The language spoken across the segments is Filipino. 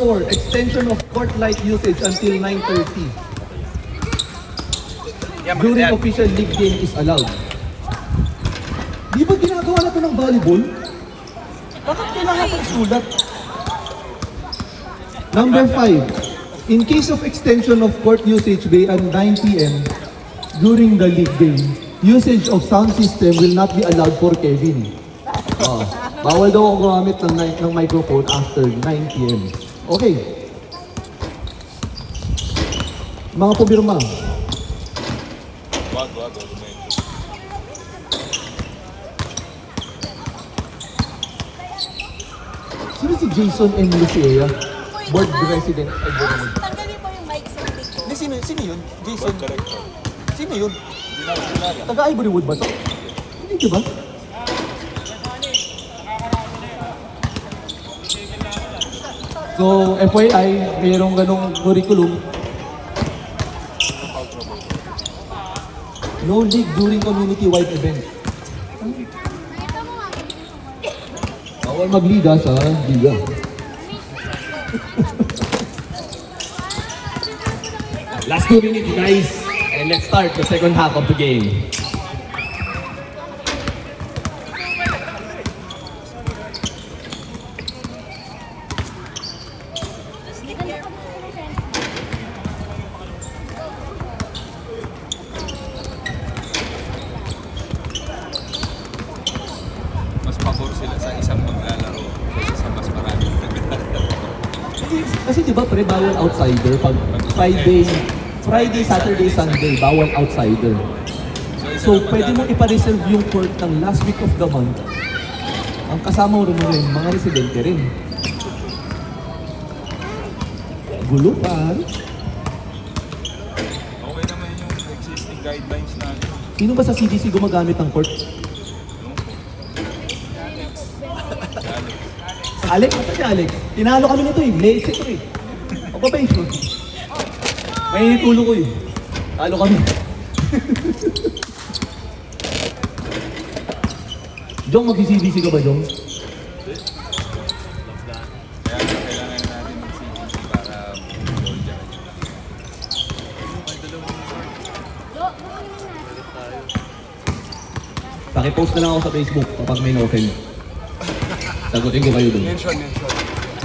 4, extension of court light usage until 9:30. During official league game is allowed. Di ba ginagawa na ito ng volleyball? Bakit kailangan ito isulat? Number 5, in case of extension of court usage beyond 9 p.m. during the league game, usage of sound system will not be allowed for Kevin. Bawal daw ako gumamit ng microphone after 9 p.m. Okay. Mga pumirma. Wag. Sino si Jason M. Lucia? Board President. Ay, board. Tanggalin mo yung mic sa picture. Sino yun? Jason? Director. Sino yun? Hindi na kilala. Taga Ivory Wood ba to? Hindi, di ba? So, FYI, mayroong ganong curriculum. No league during community-wide event. Bawal magliga sa liga. Last 2 minutes, guys, and let's start the second half of the game. Mas pabor sila sa isang maglalaro kaysa sa mas maraming naglalaro. Kasi di ba pre, bawal outsider pag Friday, Saturday, Sunday, bawal outsider. So, pwede mo ipa-reserve yung court ng last week of the month. Ang kasama mo rin, mga residente rin. Gulo pa. Okay naman yung existing guidelines natin. Sino ba sa CDC gumagamit ng court? Alex? Asa si Alex? Tinalo kami nito eh. Leche ko eh. O ba ba yun? May initulo ko eh. Talo kami. Jong, mag-CDC ka ba, Jong? Kaya kailangan natin mag-CDC para goal dyan. Pakipost na lang ako sa Facebook kapag may no-offend. Sagutin ko kayo dun. Mention.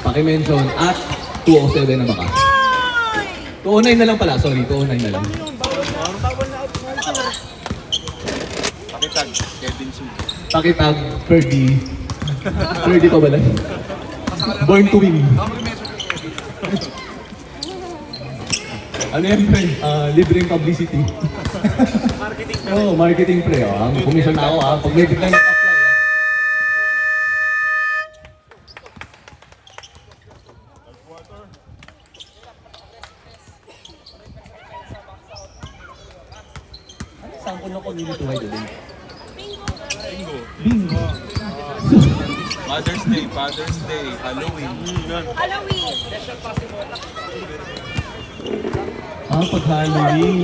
Paki-mention at 207 na baka. 209 na lang pala, sorry, 209 na lang. Pakitag, Kevin Su. Pakitag, Ferdy. Ferdy pa ba lang? Born to win. Ano yan, pre? Libreng publicity. Marketing pre. Oo, marketing pre. Ang commission na ako ha. Pag may biglang apply. Ano sample ng community-wide event? Bingo. Mother's Day, Father's Day, Halloween. Halloween! Pag Halloween.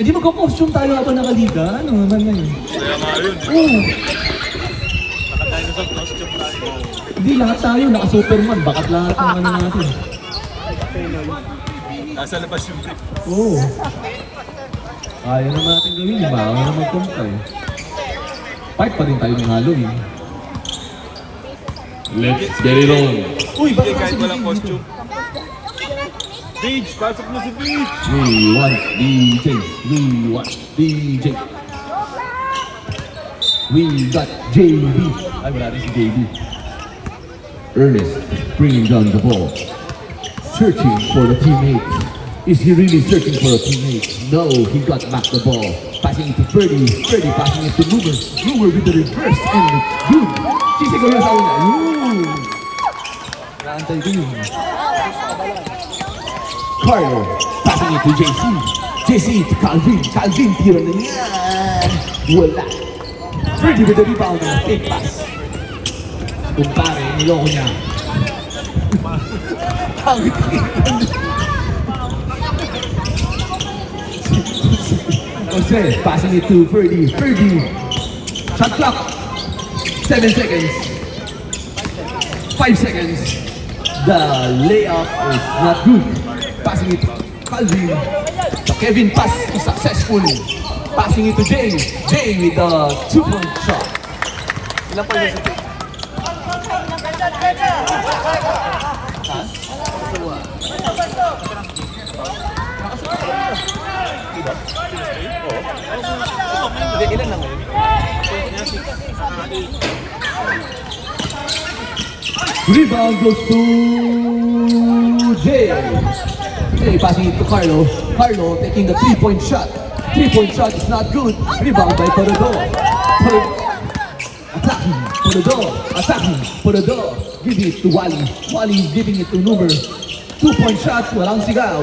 Eh di magko-costume tayo habang nakaliga. Ano naman na yun? Kaya nga yun. Oo. Naka-dinosaur costume tayo. Hindi lahat tayo, naka-Superman. Bakat lahat ng ano natin. Nasa labas yung brief. Oo. Kaya naman natin gawin, di ba? Kaya naman magkumpay. Part pa rin tayo ng Halloween. Let's get it on. Uy, Hindi bakit kahit kasi walang costume. Beach! Pasok na si Beach! We want DJ. We want DJ. We got JB. Ay, wala rin si JB. Ernest bringing down the ball. Searching for the teammate. Is he really searching for a teammate? No, he got back the ball. Passing it to Ferdy. Ferdy passing it to Lumer. Lumer with the reverse and good. Sisigaw na sa una. Naantay din yun. Carlo passing it to JC. JC to Calvin. Calvin tira na niya. Wala. Ferdy with the rebound and a fake pass. Kumpare, niloko niya. Jose passing it to Ferdy. Ferdy. Shot clock. 7 seconds. 5 seconds. The layup is not good. Passing it to Calvin. The Kevin pass is successful. Passing it to Jay. Jay with the 2-point shot. Ilan pa yun? Hindi, ilan lang ngayon? Rebound goes to Jay. Jay passing it to Carlo. Carlo taking the 3-point shot. 3-point shot is not good. Rebound by Porodor. Attacking Porodor. Attacking Porodor. Giving it to Wally. Wally giving it to Numer. 2-point shot. Walang sigaw.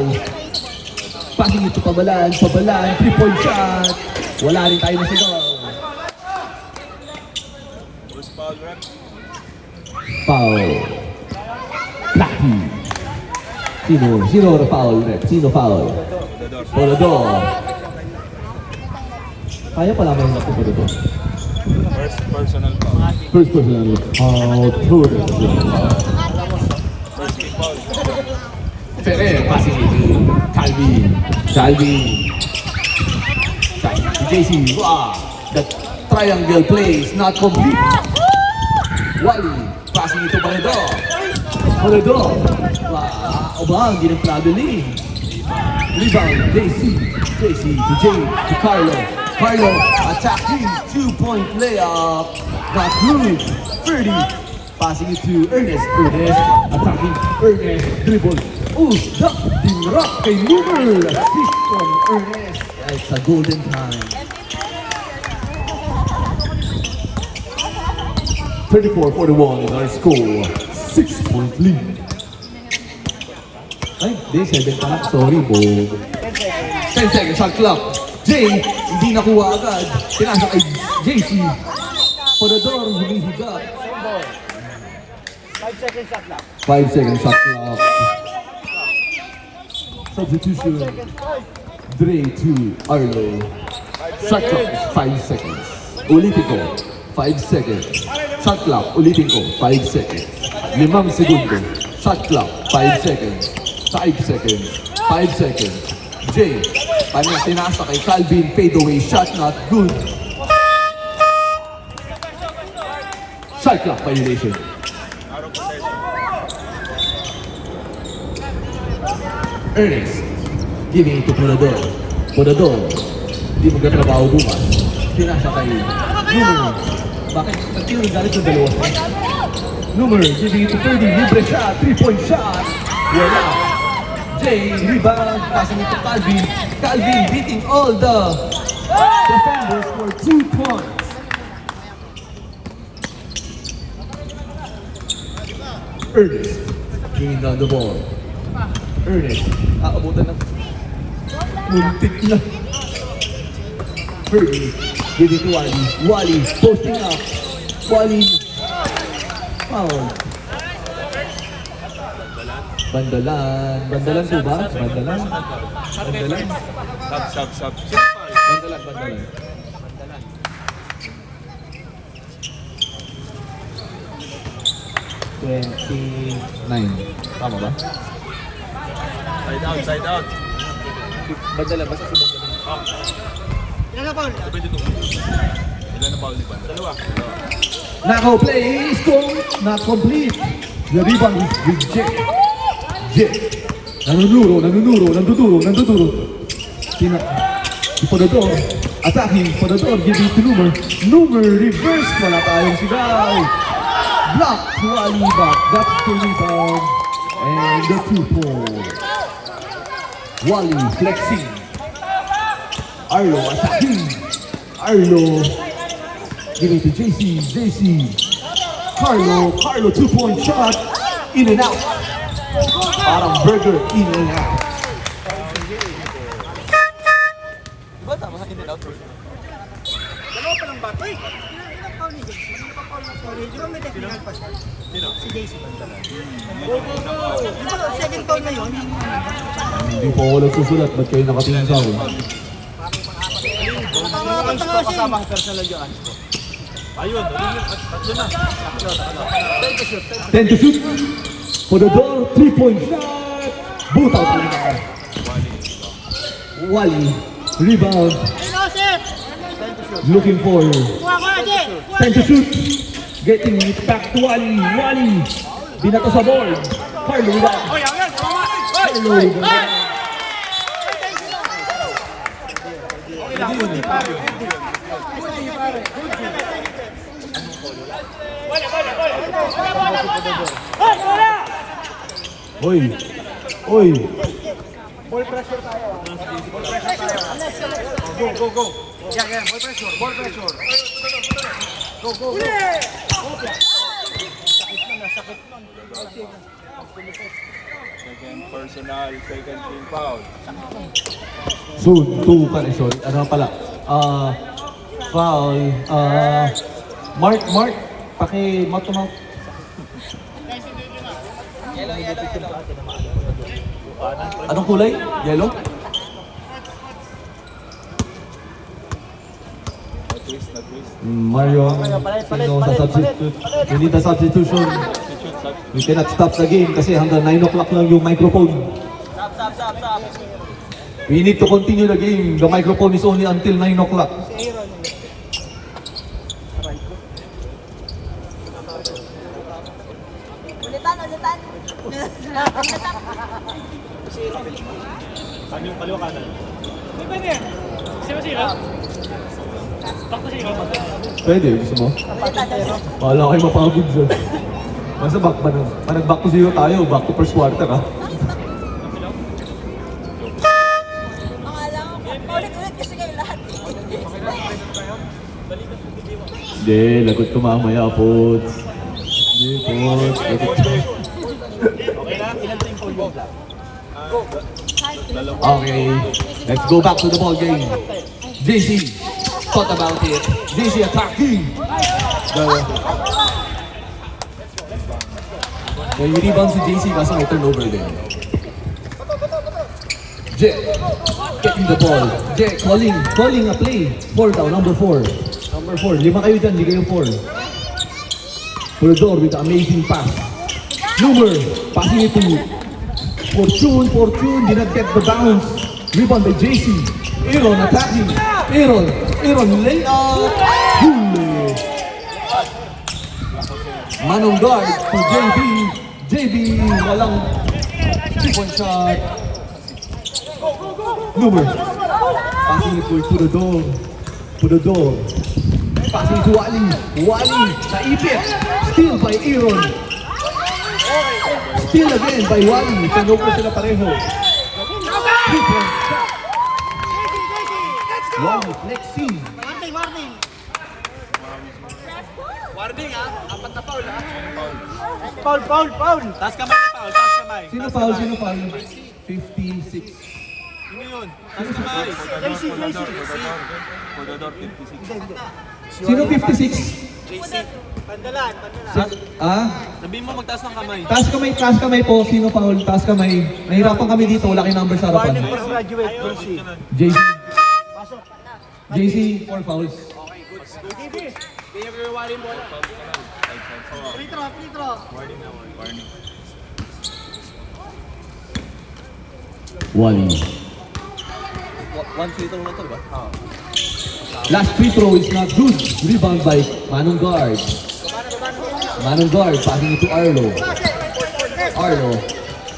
Passing it to Pabalan. Pabalan. 3-point shot. Wala rin tayo na sigaw. First foul, rep. Foul. Plaki. Sino na foul, rep? Sino foul? Porodor. Kaya pala may naku Porodor. First personal foul. First person. Porodor. First big foul. Ferrer passing it to Calvin. Calvin. Passing to JC. Wow. The triangle play is not complete. Wally passing it to Porodor. Porodor. Wow. Obang, hindi ng traveling. Rebound. JC. JC to Jay. To Carlo. Carlo attacking. 2-point layup. Not good. 30. Passing it to Ernest. Ernest attacking. Ernest dribble. Ooh, duck. Dinrock kay Numer. Assist from Ernest. It's a golden time. 34-41 is our score. 6-point lead. Ay, di, 7 pa lang. Sorry, Bo. 10 seconds shot clock. Jay, hindi nakuha agad. Pinasa kay JC. Porodor, humihiga. 5 seconds shot clock. Substitution. Dre to Arlo. Shot clock is 5 seconds. Ulitin ko, 5 seconds. Shot clock, ulitin ko, 5 seconds. 5 segundo. Shot clock, 5 seconds. 5 seconds. 5 seconds. Jay, paano tinasa kay Calvin, fade away shot, not good. Shot clock violation. Out of possession. Ernest, giving it to Porodor. Porodor, hindi magkatrabaho bukas. Tinasa kay Numer. Bakit? Nagtiro galit yung dalawa. Numer, giving it to 30. Libre shot, 3-point shot. Wala. Jay, rebound, passing it to Calvin. Calvin beating all the defenders for 2 points. Ernest, bringing down the ball. Ernest, aabutan ng muntik na. Fergie, giving to Wally. Wally, posting up. Wally, foul. Bandalan. Bandalan po ba? Bandalan? Bandalan? Sub. Bandalan. 29. Tama ba? Side out. Bandalan, basta si Bandalan. Ilan na foul ni Ban? Dalawa. Nako play is not complete. The rebound is with Jay. Jay. Nanduduro. Porodor. Attacking. Porodor giving to Numer. Numer reverse. Wala tayong sigaw. Block to Wally, but that's the rebound. And the 2-point. Wally flexing. Arlo attacking. Arlo giving to JC. Carlo 2-point shot. In and out. Parang burger, in and out. Diba tama sa in and out? Dalawa pa lang ba? Uy! Ilang foul ni JC? Hindi pa foul na sorry. Di ba may technical pa siya? Si JC. Di ba second foul na yun? Hindi po ako nagsusulat. Ba't kayo nakatingin sa akin? Kasamang personal yung answer ko. Ayun, tatlo na. 10 to shoot. For the door, 3-point shot. Boot out talaga. Wally. Rebound. Looking for time to shoot. Getting it back to Wally. Wally. Binato sa board. Carlo rebound. Carlo rebound. Oy. Oy. Ball pressure tayo. Ball pressure tayo. Go, go, go. Yeah, ball pressure, ball pressure. Go, go, go. Second personal, second team foul. Soon, 2 ka na, sorry. Ano pala? Foul. Mark, paki-mouth to mouth. Anong kulay? Yellow? Na-twist. Mario, sino sa substitute? We need a substitution. We cannot stop the game kasi hanggang 9 o'clock lang yung microphone. Stop. We need to continue the game. The microphone is only until 9 o'clock. Ulitan. Saan yung kaliwa kanan? Hindi pwede. Sino? Bakto sino? Pwede, gusto mo? Wala kayo mapagod dyan. Basta nag-back to 0 tayo, back to first quarter ha. Akala ko, paulit-ulit kasi kayo lahat. Hindi, lagot ko mamaya, Pots. Hindi, Pots. Lagot ko. Okay na? Ilan team foul yung black? Okay, let's go back to the ball game. JC, thought about it. JC attacking. May rebound si JC kasi may turnover din. Jet, getting the ball. Jet, calling a play. 4 down, number 4. Number 4, 5 kayo dyan, hindi kayo 4. Purdor with the amazing pass. Numer, passing it to Fortune, did not get the bounce. Rebound by JC. Aaron attacking. Aaron layup. Huli. Manong guard to JB, walang 3-point shot. Numer, passing it to the door. Passing to Wally, naipit. Steal by Aaron. Steal again by Wally. Turnover sila pareho. 3-point shot. Wally flexing. Warning ha? Apat na foul ha? Foul! Taas kamay na foul, taas kamay. Sino foul? 56. Sino yun? Taas kamay. JC. For the door, 56. Sino 56? JC. Pandalan. Sabihin mo magtaas ng kamay. Taas kamay po. Sino foul? Taas kamay. Nahirapan kami dito. Wala kayong number sa harapan. Warning for graduate, JC. JC, 4 fouls. Kaya kayo warning bola. Free throw. Warning. Wally. One free throw na to, diba? Last free throw is not good. Rebound by Manong guard. Passing it to Arlo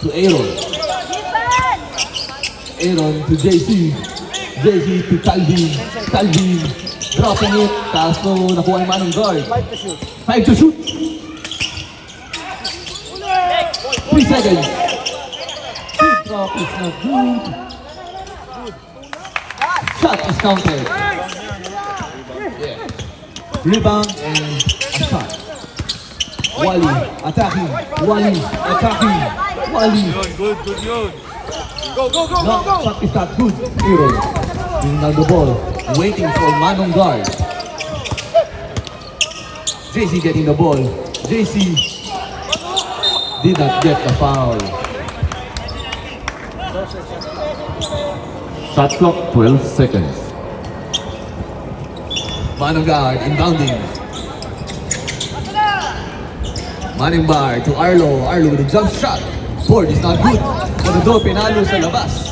to Aaron. Aaron to JC to Calvin. Dropping it. Taas ko nakuha yung Manong guard. 5 to shoot. 3 seconds. Free drop is not good. Shot is counted. Yeah. Rebound and a shot. Wally attacking. Good yun. No, shot is not good. Aaron bringing down the ball, waiting for Manong guard. JC getting the ball. JC did not get the foul. Shot clock 12 seconds. Manong guard inbounding. Manimbar to Arlo. Arlo with a jump shot. Board is not good. Ponodor pinalo sa labas.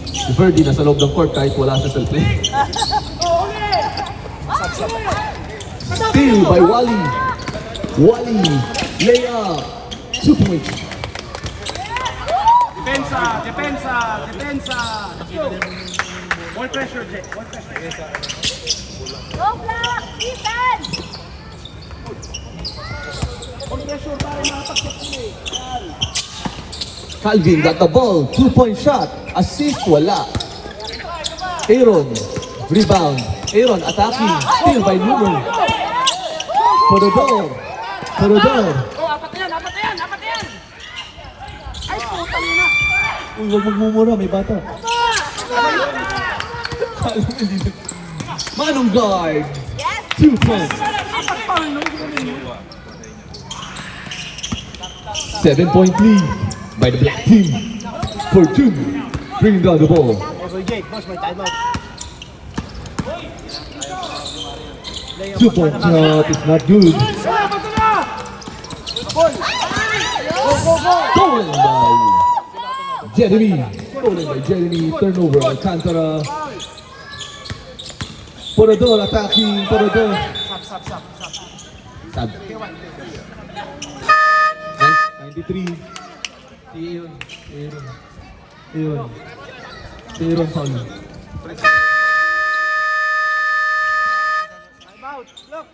Si Ferdy nasa loob ng court kahit wala siya sa play. Steal by Wally. Wally, layup. 2 points. Depensa. More pressure, Jay. More pressure. Go block! Defense! Calvin got the ball. 2-point shot. Assist, wala. Aaron, rebound. Aaron attacking. Steal by Numer. Ponodor. Apat na yan! Ay, putang ina! Uy, huwag magmumura, may bata. Manong guard. 2 points. 7-point lead by the black team. For 2. Bring down the ball. Okay, Jake, boss, may timeout. 2-point shot is not good. Stolen by Jeremy. Turnover. Alcantara. Ponodor attacking. Ponodor. Sab. 93. Aaron foul. Timeout, look!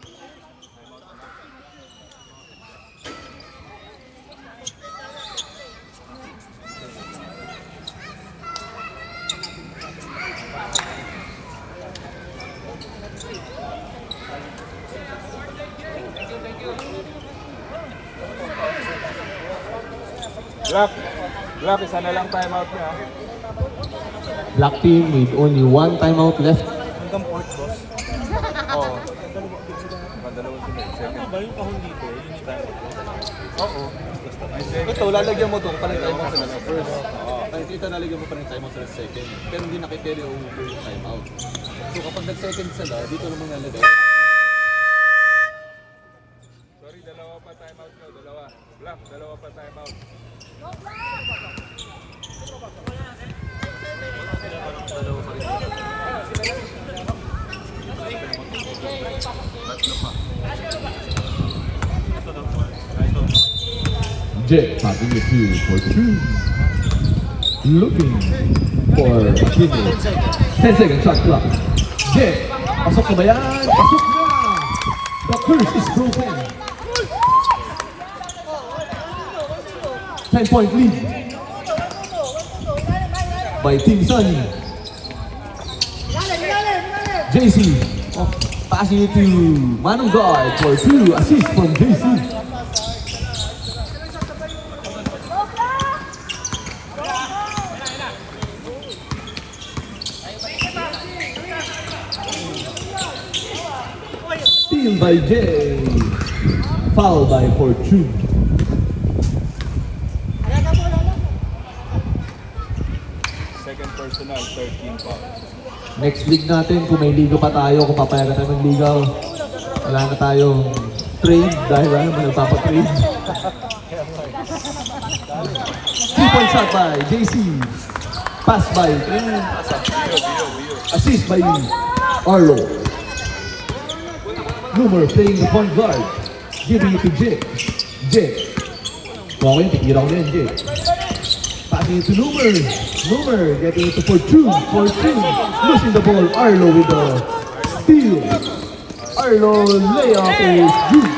Black, isa na lang timeout niya. Black team with only 1 timeout left. Hanggang port, boss. Oo. Madalawang sila. Second. Ba yung kahon dito? Yun yung timeout. Oo. May second. Ito, lalagyan mo ito pa rin timeout sila sa first. Ito, lalagyan mo pa rin timeout sila sa second. Pero hindi nakikerry over yung timeout. So kapag nag-second sila, dito naman nalagay. Sorry, dalawa pa timeout nyo. Dalawa. Black, dalawa pa timeout. Jet passing it to for 2. Looking for a teammate. 10 seconds shot clock. Jet, pasok na ba yan? Pasok na! The curse is broken. 10-point lead by Team Sunny. JC passing it to Manong Guard for 2 assists from JC. Steal by Jay. Foul by Fortune. Second personal, 13 pa. Next league natin, kung may liga pa tayo, kung papayagan tayo ng liga, wala na tayong trade dahil wala naman nagpapatrade. 3-point shot by JC. Pass by assist by Arlo. Numer playing the point guard. Giving it to Jake. Okay, tikira ko na yan, Jake. Passing it to Numer. Numer getting it to Fortune. Losing the ball. Arlo with the steal. Arlo layup is good.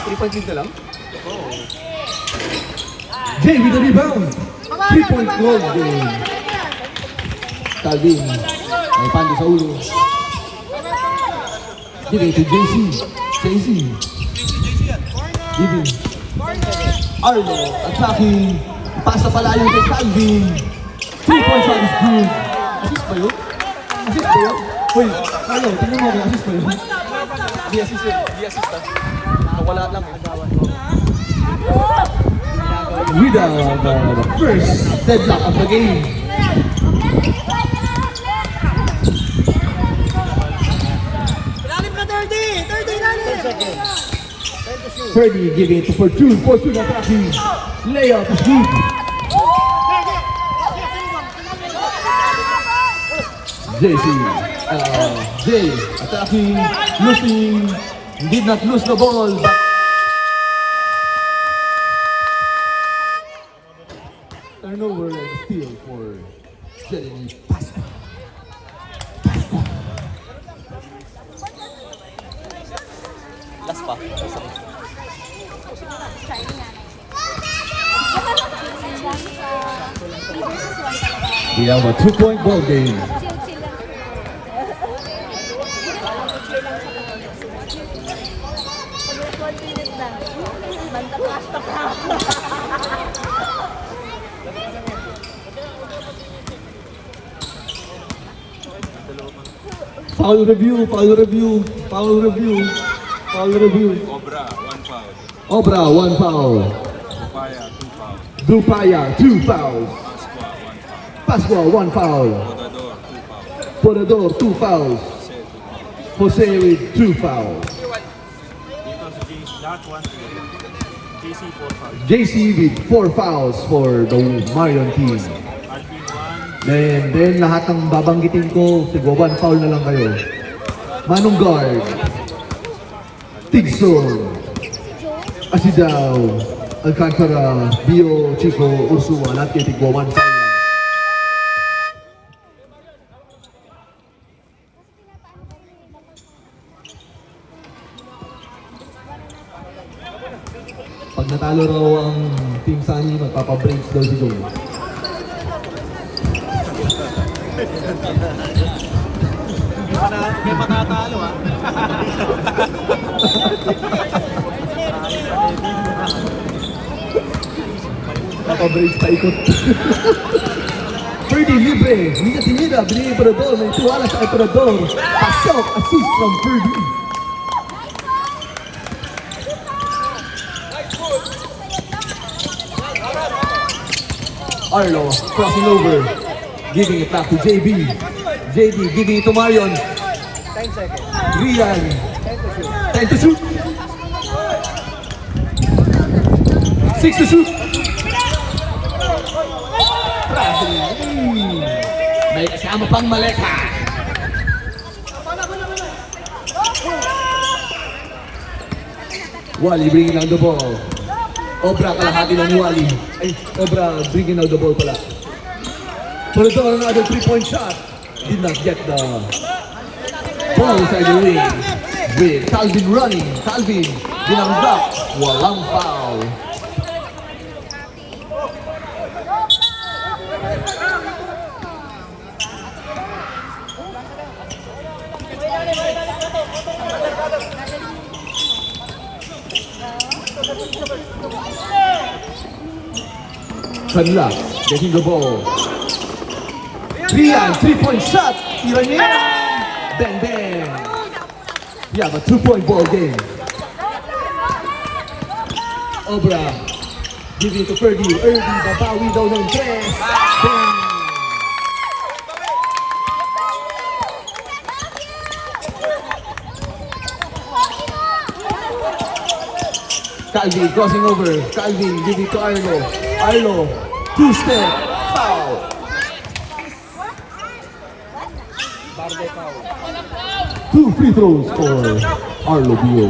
Three-point lead na lang? Jay with the rebound. 3-point goal game. Calvin. May pandi sa ulo. Giving to JC. Giving. Arlo attacking. Pasa palayo kay Calvin. 3-point shot is good. Assist ba yun? Uy, Arlo, tingnan mo kung assist ba yun? Di assistant. Nawala lang eh. Without the first deadlock of the game. Ilalim ka, 30! 30, ilalim! Ferdy giving it to Fortune. Fortune attacking. Layup is good. JC. Jay attacking. Losing. Did not lose the ball. But turnover and steal for Jeremy Pasqua. Last pa. We have a 2-point ball game. Foul review, foul review, foul review, foul review. Cobra, 1 foul. Obra, 1 foul. Papaya, 2 foul. Dupaya, 2 fouls. Pasqua, 1 foul. Pasqua, 1 foul. Potador, 2 foul. Porador, 2 fouls. Jose, 2 foul. Jose with 2 fouls. JC with 4 fouls for the Marion team. Then lahat ng babanggitin ko, siguro 1 foul na lang kayo. Manong Guard, Tigson, Asidao, Alcantara, Bio, Chico, Ursua, lahat kayo tigwa 1 foul lang. Pag natalo raw ang Team Sunny, magpapabreaks daw si Joe. May matatalo ha. Napabreaks pa ikot. Ferdy libre, hindi ka tinira, binigay Emperador, may tuwala sa Emperador. Pasok, assist from Ferdy. Arlo crossing over, giving it back to JB. JB giving it to Marion. 10 seconds. Rian, 10 to shoot. 10 to shoot. 6 to shoot. Bradley. May kasama pang Maleka. Wally bringing down the ball. Obra kalahati na ni Wally. Ay, Obra bringing down the ball pala. Porador, another 3-point shot. Did not get the ball inside the ring. With Calvin running. Calvin, binanggap. Walang foul. Kanla getting the ball. Rian, 3-point shot. Tira niya. Bang, bang. We have a 2-point ball game. Obra giving it to Ferdy. Ferdy, babawi daw ng 3. Bang. Calvin crossing over. Calvin giving it to Arlo. Arlo, 2-step, foul. 2 free throws for Arlo Bio.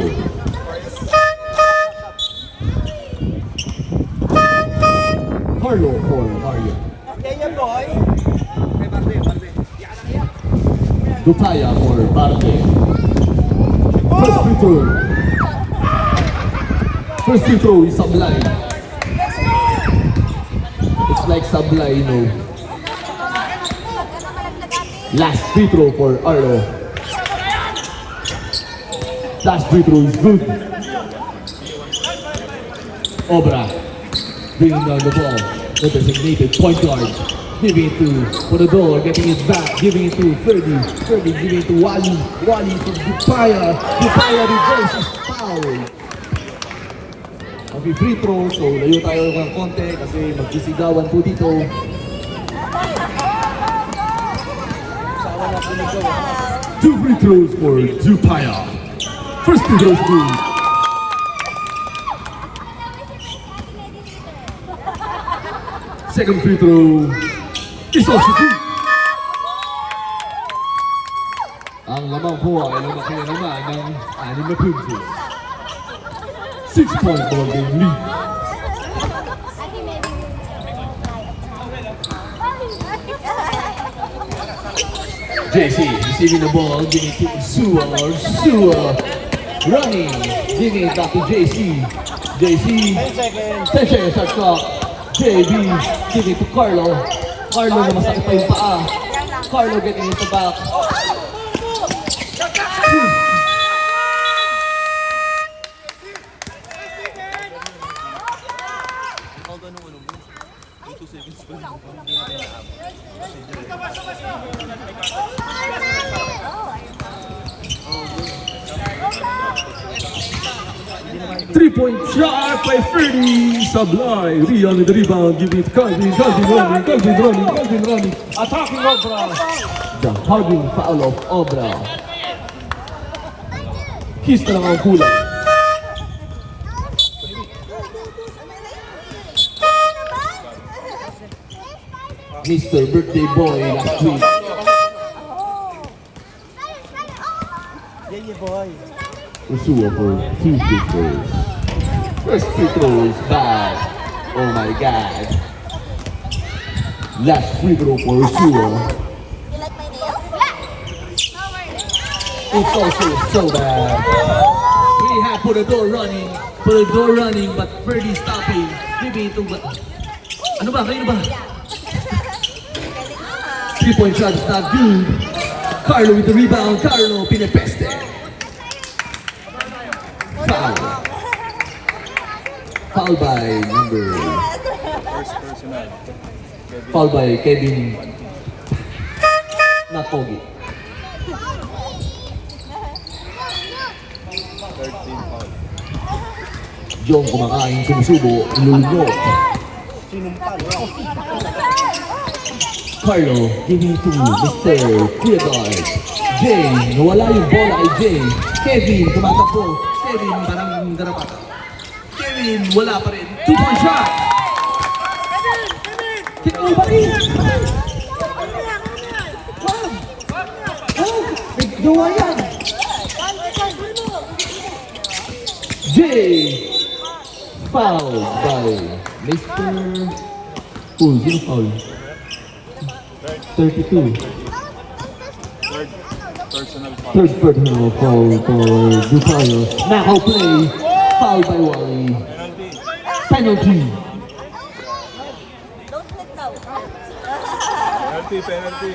Arlo for Mario. Kaya boy. Dupaya for Barbe. First free throw. First free throw is Sablay. It's like Sablay, you know. Last free throw for Arlo. Last free throw is good. Obra bringing down the ball. The designated point guard. giving it to Ponador, getting it back, giving it to Ferdy, Ferdy giving it to Wally, Wally to Dupaya, Dupaya reverses foul. Mag-free throw, so layo tayo ng konti kasi magsisigawan po dito. Two free throws for Dupaya. First free throw is good. Second free throw is also good. Ang lamang po ay lumaki na naman ng 6 na puntos. 6-point ball game lead. JC receiving the ball, giving it to Sua, running, giving it back to JC. JC, 10 seconds shot clock. JB, giving it to Carlo. Carlo na masakit pa yung paa. Carlo getting it back. Three-point shot by Ferdy. Sablay. Rian with the rebound. Giving it to Calvin. Calvin running. Attacking Obra. The hugging foul of Obra. Kiss na lang ang kulang. Mr. Birthday Boy last week. Usua for 2 free throws. First free throw is bad. Oh my god. Last free throw for Usua. You like my nails? It's also so bad. We have Ponador running, but Ferdy stopping. Giving it to... Ano ba? Kayo ba? 3-point shot is not good. Carlo with the rebound. Carlo pinapeste. Foul. Foul by number... Foul by Kevin. Not Pogi. 13 foul. Yung kumakain, sumusubo, ilulunok. Carlo giving to Mr. Theodore. Jay, nawala yung bola kay Jay. Kevin, tumatakbo. Kevin, parang darapat. Kevin, wala pa rin. 2-point shot! Kevin! Kevin! Kevin! Gawa yan! Jay! Fouled by Mr. Oh, sino foul? 32. Third personal foul for Dupayo. Now play. Foul by Wally. Penalty. Don't click now. Penalty.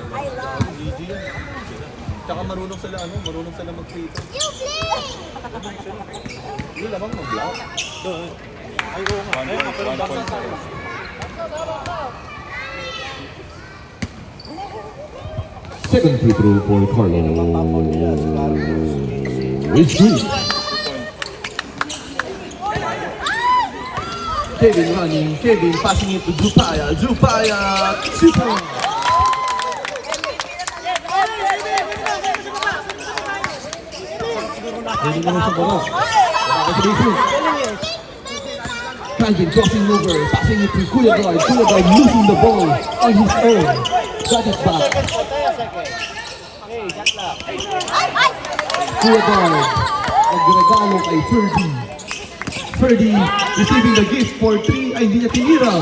I love. Tsaka marunong sila mag-free throw. Hindi lamang mag-block. Ay, oo nga. 1 point. Second free throw for Carlo. It's good. Kevin running. Kevin passing it to Zupaya. Zupaya. 2 points. Hindi naman sa baro. Calvin crossing over, passing it to Kuya Guard. Kuya Guard losing the ball on his own. Got it back. Kuya Guard, nagregalo kay Ferdy. Ferdy receiving the gift for 3. Ay, hindi niya tinira.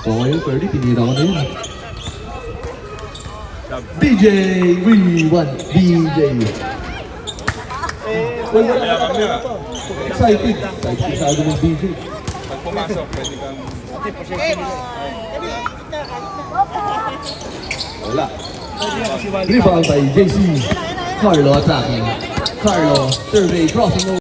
So ngayon, Ferdy, tinira ko na yun. DJ, we want DJ. Well, wala na. Excited. Excited ng DJ. pumasok, pwede kang... Wala. Rebound by JC. Carlo attacking. Carlo survey crossing over.